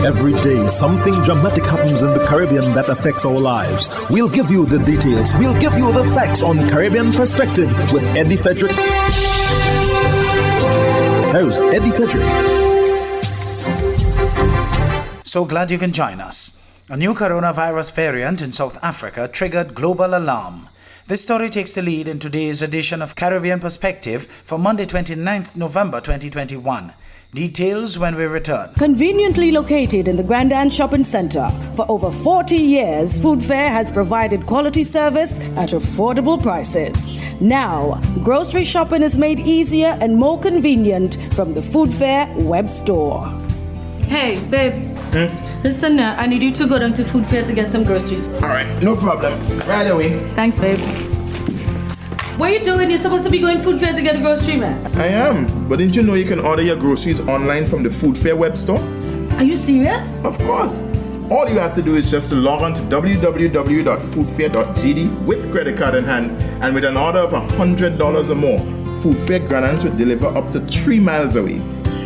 Every day, something dramatic happens in the Caribbean that affects our lives. We'll give you the details. We'll give you the facts on Caribbean Perspective with Eddie Frederick. Here's Eddie Frederick. So glad you can join us. A new coronavirus variant in South Africa triggered global alarm. This story takes the lead in today's edition of Caribbean Perspective for Monday 29th November 2021. Details when we return. Conveniently located in the Grand Anne Shopping Centre, for over 40 years, Food Fair has provided quality service at affordable prices. Now, grocery shopping is made easier and more convenient from the Food Fair web store. Hey, babe. Listen, I need you to go down to Food Fair to get some groceries. All right, no problem. Right away. Thanks, babe. What are you doing? You're supposed to be going Food Fair to get a grocery, man. I am, but didn't you know you can order your groceries online from the Food Fair web store? Are you serious? Of course. All you have to do is just to log on to www.foodfair.gd with credit card in hand, and with an order of $100 or more, Food Fair Grandans will deliver up to 3 miles away.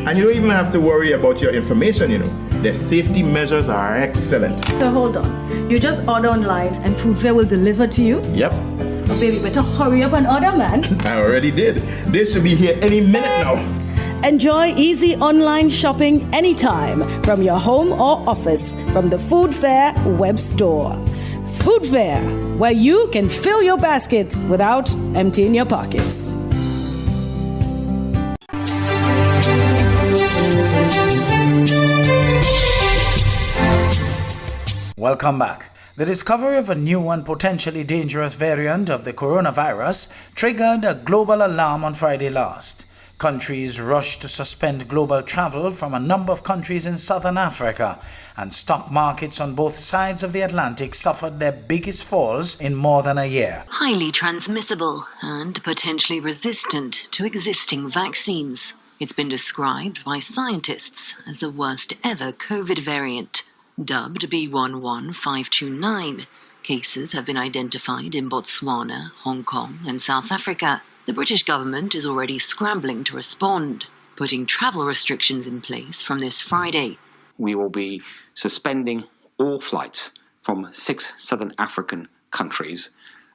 And you don't even have to worry about your information, you know. Their safety measures are excellent. So hold on. You just order online and Food Fair will deliver to you? Yep. Oh, baby, better hurry up and order, man. I already did. They should be here any minute now. Enjoy easy online shopping anytime from your home or office from the Food Fair web store. Food Fair, where you can fill your baskets without emptying your pockets. Welcome back. The discovery of a new and potentially dangerous variant of the coronavirus triggered a global alarm on Friday last. Countries rushed to suspend global travel from a number of countries in southern Africa, and stock markets on both sides of the Atlantic suffered their biggest falls in more than a year. Highly transmissible and potentially resistant to existing vaccines. It's been described by scientists as the worst ever COVID variant. Dubbed B11529, cases have been identified in Botswana, Hong Kong, and South Africa. The British government is already scrambling to respond, putting travel restrictions in place from this Friday. We will be suspending all flights from 6 southern African countries,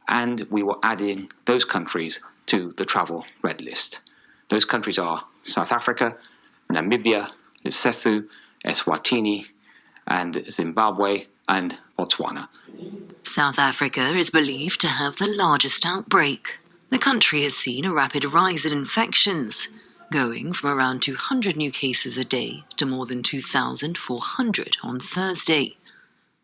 and we will adding those countries to the travel red list. Those countries are South Africa, Namibia, Lesotho, Eswatini, and Zimbabwe and Botswana. South Africa is believed to have the largest outbreak. The country has seen a rapid rise in infections, going from around 200 new cases a day to more than 2,400 on Thursday.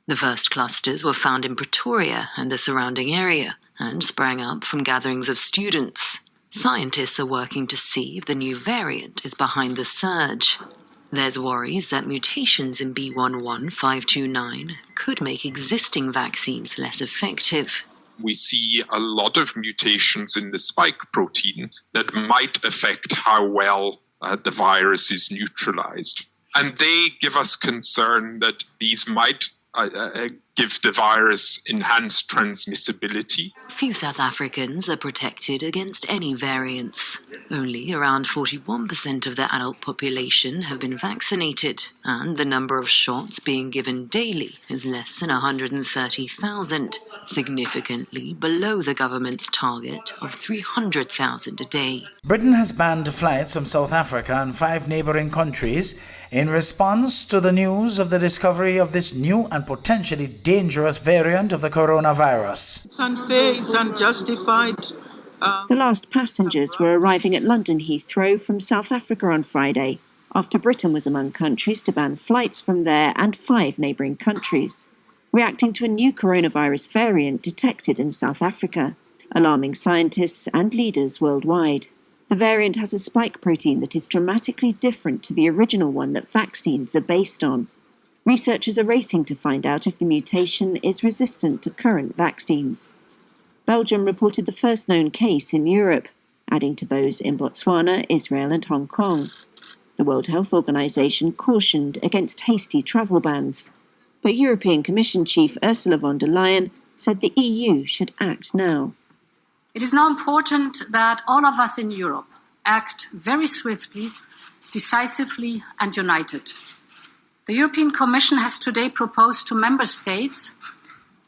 The first clusters were found in Pretoria and the surrounding area and sprang up from gatherings of students. Scientists are working to see if the new variant is behind the surge. There's worries that mutations in B11529 could make existing vaccines less effective. We see a lot of mutations in the spike protein that might affect how well the virus is neutralized. And they give us concern that these might give the virus enhanced transmissibility. Few South Africans are protected against any variants. Only around 41% of the adult population have been vaccinated, and the number of shots being given daily is less than 130,000, significantly below the government's target of 300,000 a day. Britain has banned flights from South Africa and 5 neighboring countries in response to the news of the discovery of this new and potentially dangerous variant of the coronavirus. It's unfair, it's unjustified. The last passengers were arriving at London Heathrow from South Africa on Friday, after Britain was among countries to ban flights from there and 5 neighbouring countries, reacting to a new coronavirus variant detected in South Africa, alarming scientists and leaders worldwide. The variant has a spike protein that is dramatically different to the original one that vaccines are based on. Researchers are racing to find out if the mutation is resistant to current vaccines. Belgium reported the first known case in Europe, adding to those in Botswana, Israel and Hong Kong. The World Health Organization cautioned against hasty travel bans. But European Commission Chief Ursula von der Leyen said the EU should act now. It is now important that all of us in Europe act very swiftly, decisively and united. The European Commission has today proposed to member states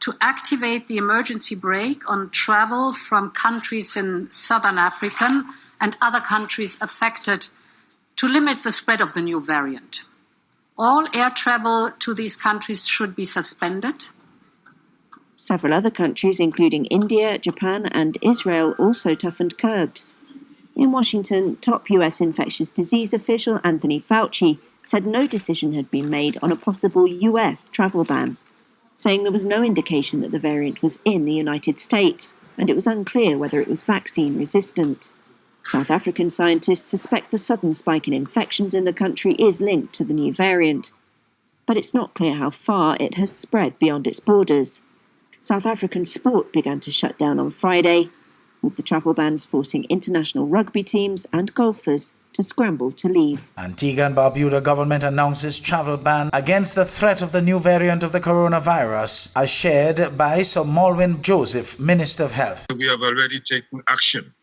to activate the emergency brake on travel from countries in southern Africa and other countries affected to limit the spread of the new variant. All air travel to these countries should be suspended. Several other countries, including India, Japan, and Israel, also toughened curbs. In Washington, top US infectious disease official Anthony Fauci said no decision had been made on a possible US travel ban, saying there was no indication that the variant was in the United States, and it was unclear whether it was vaccine resistant. South African scientists suspect the sudden spike in infections in the country is linked to the new variant, but it's not clear how far it has spread beyond its borders. South African sport began to shut down on Friday, with the travel bans forcing international rugby teams and golfers to scramble to leave. Antigua and Barbuda government announces travel ban against the threat of the new variant of the coronavirus, as shared by Sir Malwyn Joseph, Minister of Health. We have already taken action,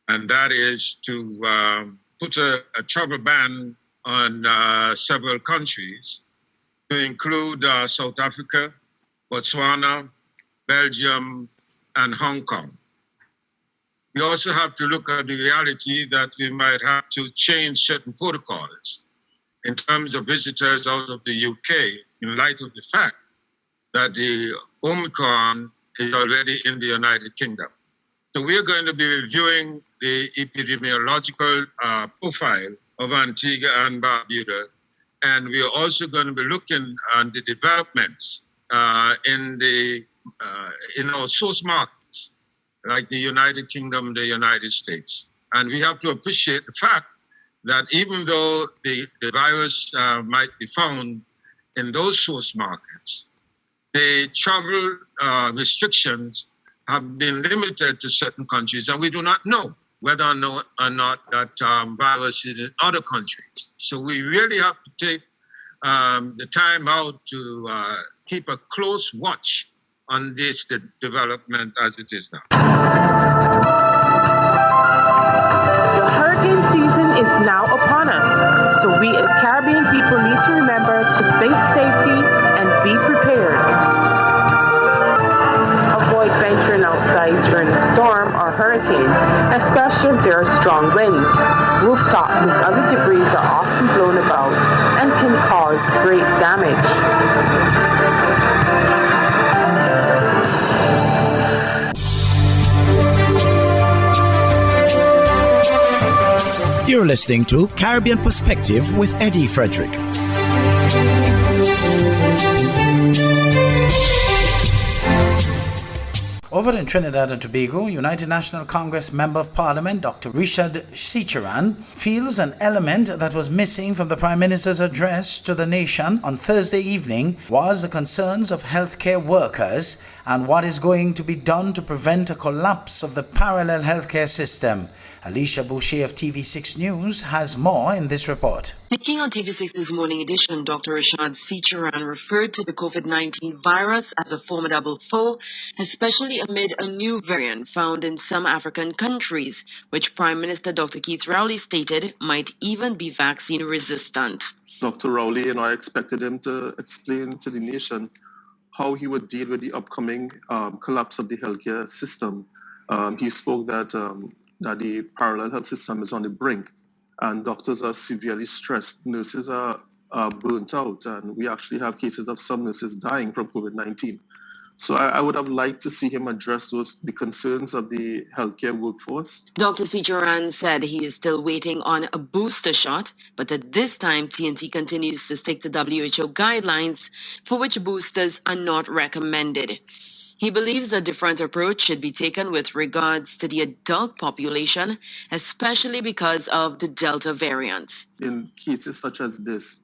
and that is to put a travel ban on several countries, to include South Africa, Botswana, Belgium, and Hong Kong. We also have to look at the reality that we might have to change certain protocols in terms of visitors out of the UK in light of the fact that the Omicron is already in the United Kingdom. So we are going to be reviewing the epidemiological profile of Antigua and Barbuda, and we are also going to be looking at the developments in our source markets, like the United Kingdom, the United States. And we have to appreciate the fact that even though the virus might be found in those source markets, the travel restrictions have been limited to certain countries, and we do not know whether or not that virus is in other countries. So we really have to take the time out to keep a close watch on this development as it is now. The hurricane season is now upon us, so we as Caribbean people need to remember to think safety and be prepared. Avoid venturing outside during a storm or hurricane, especially if there are strong winds. Rooftops and other debris are often blown about and can cause great damage. You're listening to Caribbean Perspective with Eddie Frederick. Over in Trinidad and Tobago, United National Congress Member of Parliament Dr. Richard Ciceran feels an element that was missing from the Prime Minister's address to the nation on Thursday evening was the concerns of healthcare workers and what is going to be done to prevent a collapse of the parallel healthcare system. Alicia Boucher of TV6 News has more in this report. Speaking on TV6's Morning Edition, Dr. Richard Ciceran referred to the COVID-19 virus as a formidable foe, especially amid a new variant found in some African countries, which Prime Minister Dr. Keith Rowley stated might even be vaccine resistant. Dr. Rowley, I expected him to explain to the nation how he would deal with the upcoming collapse of the healthcare system. He spoke that the parallel health system is on the brink and doctors are severely stressed. Nurses are burnt out, and we actually have cases of some nurses dying from COVID-19. So I would have liked to see him address the concerns of the healthcare workforce. Dr. Ciceran said he is still waiting on a booster shot, but at this time, TNT continues to stick to WHO guidelines for which boosters are not recommended. He believes a different approach should be taken with regards to the adult population, especially because of the Delta variants. In cases such as this,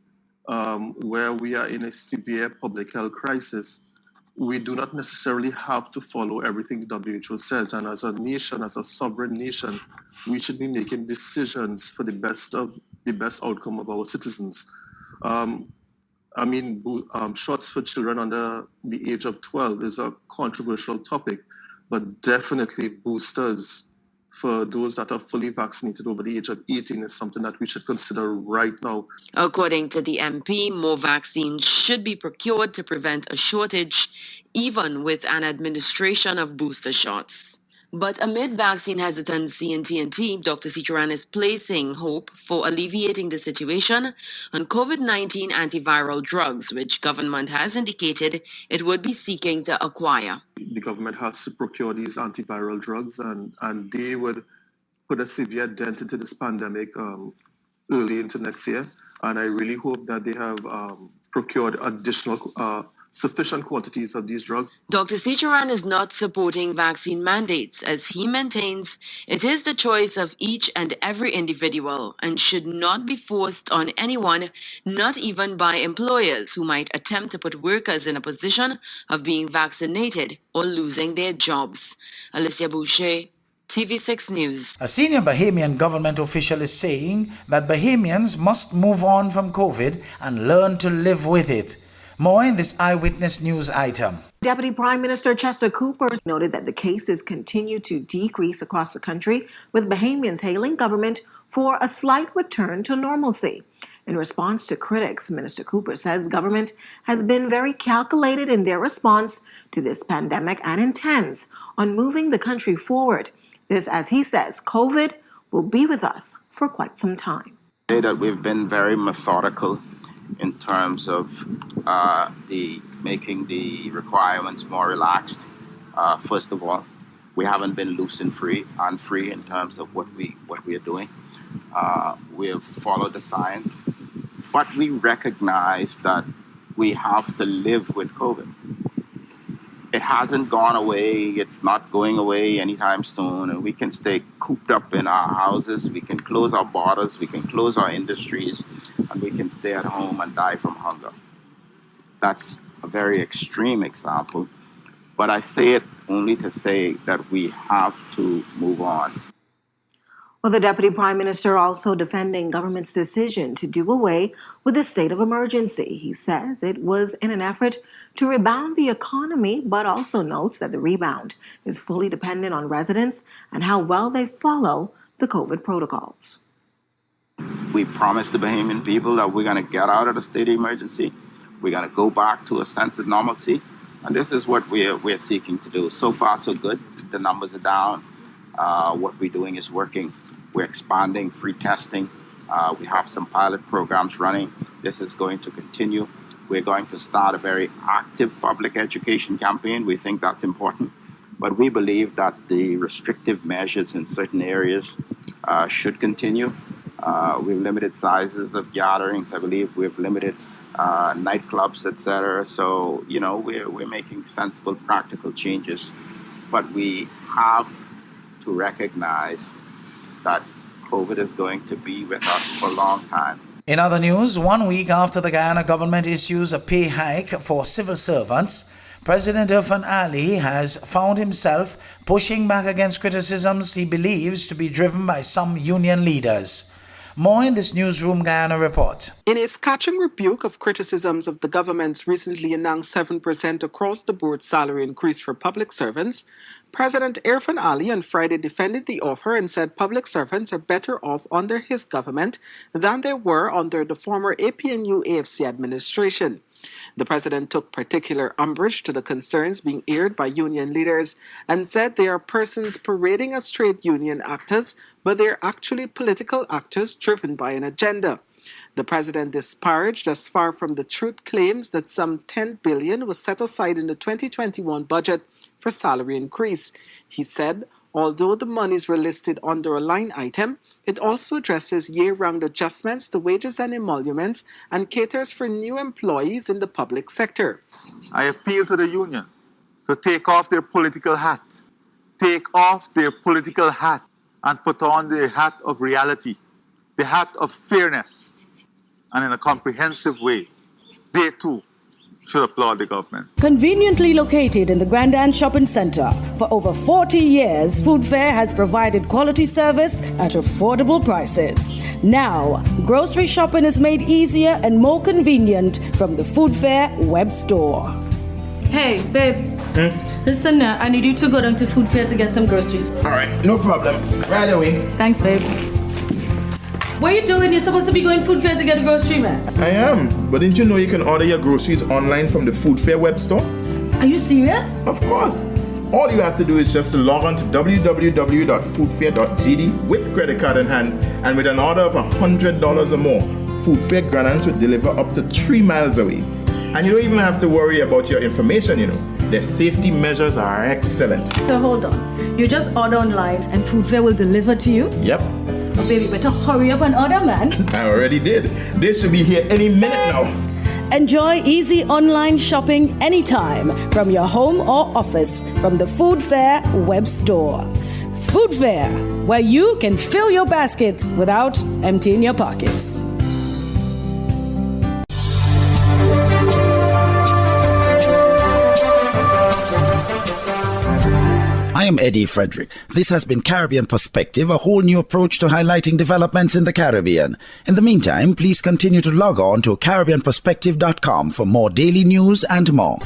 where we are in a severe public health crisis, we do not necessarily have to follow everything the WHO says. And as a nation, as a sovereign nation, we should be making decisions for the best outcome of our citizens. Shots for children under the age of 12 is a controversial topic, but definitely boosters for those that are fully vaccinated over the age of 18 is something that we should consider right now. According to the MP, more vaccines should be procured to prevent a shortage, even with an administration of booster shots. But amid vaccine hesitancy in TNT, Dr. Cicharan is placing hope for alleviating the situation on COVID-19 antiviral drugs, which government has indicated it would be seeking to acquire. The government has to procure these antiviral drugs, and they would put a severe dent into this pandemic early into next year. And I really hope that they have procured additional sufficient quantities of these drugs. Dr. Cicharan is not supporting vaccine mandates, as he maintains it is the choice of each and every individual and should not be forced on anyone, not even by employers who might attempt to put workers in a position of being vaccinated or losing their jobs. Alicia Boucher, TV6 News. A senior Bahamian government official is saying that Bahamians must move on from COVID and learn to live with it. More in this Eyewitness News item. Deputy Prime Minister Chester Cooper noted that the cases continue to decrease across the country, with Bahamians hailing government for a slight return to normalcy. In response to critics, Minister Cooper says government has been very calculated in their response to this pandemic and intends on moving the country forward. This, as he says, COVID will be with us for quite some time. Say that we've been very methodical in terms of making the requirements more relaxed. First of all, we haven't been loose and free in terms of what we are doing. We have followed the science, but we recognize that we have to live with COVID. It hasn't gone away. It's not going away anytime soon, and we can stay cooped up in our houses. We can close our borders. We can close our industries, and we can stay at home and die from hunger. That's a very extreme example, but I say it only to say that we have to move on. Well, the Deputy Prime Minister also defending government's decision to do away with the state of emergency. He says it was in an effort to rebound the economy, but also notes that the rebound is fully dependent on residents and how well they follow the COVID protocols. We promised the Bahamian people that we're going to get out of the state of emergency. We're going to go back to a sense of normalcy. And this is what we're seeking to do. So far, so good. The numbers are down. What we're doing is working. We're expanding free testing. We have some pilot programs running. This is going to continue. We're going to start a very active public education campaign. We think that's important. But we believe that the restrictive measures in certain areas should continue. We've limited sizes of gatherings. I believe we've limited nightclubs, etc. So, we're making sensible, practical changes. But we have to recognize that COVID is going to be with us for a long time. In other news, 1 week after the Guyana government issues a pay hike for civil servants, President Irfan Ali has found himself pushing back against criticisms he believes to be driven by some union leaders. More in this Newsroom Guyana report. In a scathing rebuke of criticisms of the government's recently announced 7% across-the-board salary increase for public servants, President Irfan Ali on Friday defended the offer and said public servants are better off under his government than they were under the former APNU-AFC administration. The president took particular umbrage to the concerns being aired by union leaders and said they are persons parading as trade union actors, but they are actually political actors driven by an agenda. The president disparaged as far from the truth claims that some $10 billion was set aside in the 2021 budget for salary increase. He said, although the monies were listed under a line item, it also addresses year-round adjustments to wages and emoluments and caters for new employees in the public sector. I appeal to the union to take off their political hat. Take off their political hat and put on the hat of reality, the hat of fairness. And in a comprehensive way, they too should applaud the government. Conveniently located in the Grand Shopping Center, for over 40 years, Food Fair has provided quality service at affordable prices. Now, grocery shopping is made easier and more convenient from the Food Fair web store. Hey, babe. Listen, I need you to go down to Food Fair to get some groceries. All right, no problem. Right away. Thanks, babe. What are you doing? You're supposed to be going Food Fair to get a grocery, man. I am, but didn't you know you can order your groceries online from the Food Fair web store? Are you serious? Of course. All you have to do is just to log on to www.foodfair.gd with credit card in hand, and with an order of $100 or more, Food Fair Granans will deliver up to 3 miles away. And you don't even have to worry about your information, you know. Their safety measures are excellent. So hold on. You just order online and Food Fair will deliver to you? Yep. Oh, baby, better hurry up and order, man. I already did. They should be here any minute now. Enjoy easy online shopping anytime from your home or office from the Food Fair web store. Food Fair, where you can fill your baskets without emptying your pockets. I am Eddie Frederick. This has been Caribbean Perspective, a whole new approach to highlighting developments in the Caribbean. In the meantime, please continue to log on to CaribbeanPerspective.com for more daily news and more.